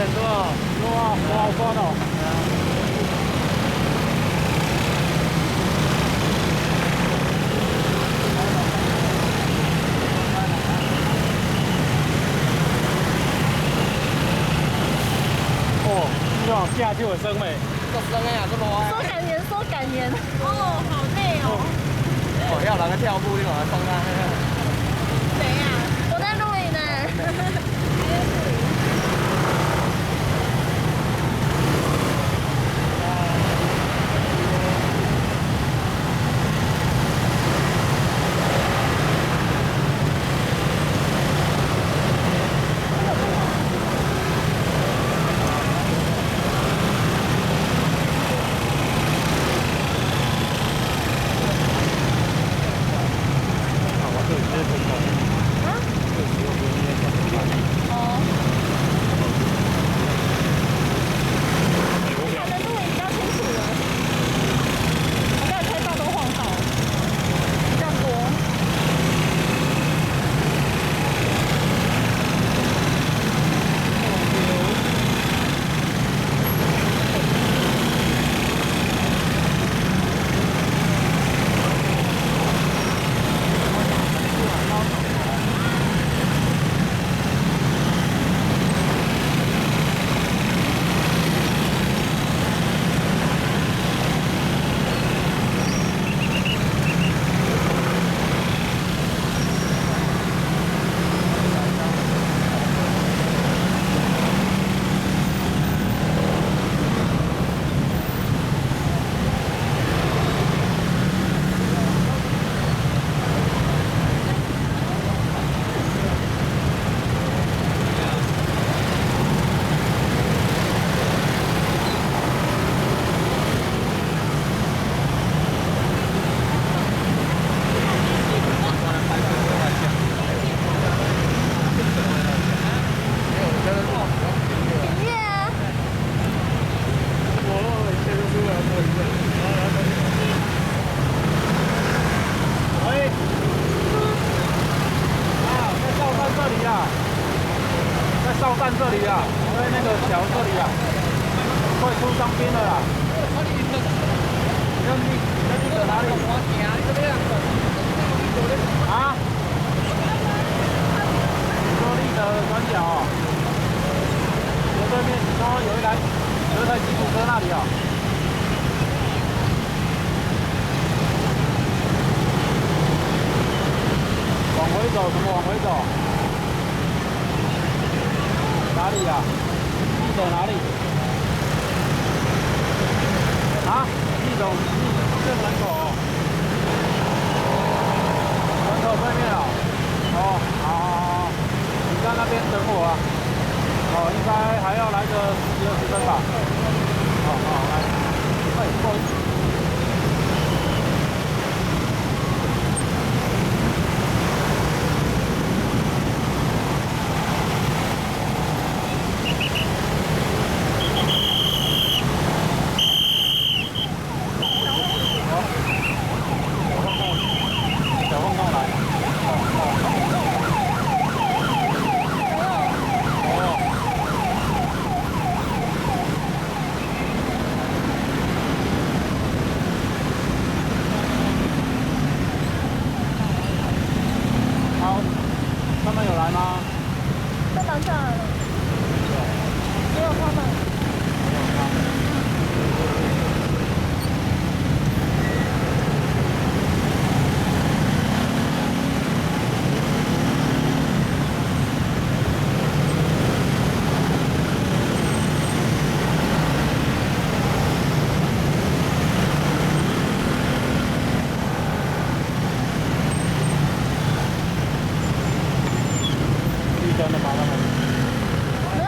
很多哦，哇，好酸哦。哦，这种下就有生味。这生的啊，这么歪。说感言，说感言。哦，好累哦。哦，要人个跳步，你往上看。谁呀？我在录影呢。哨站这里啊，在那个桥这里啊，快出张边了啦。那个哪里？啊？你说立德转角哦？斜对面，你说有一台吉普车那里啊？往回走，怎么往回走？哪里呀？立德哪里？啊？立德正门口哦。门口对面啊？哦，好，你在那边等我啊。哦，应该还要来个10、20分吧。好，来，快，不好意思。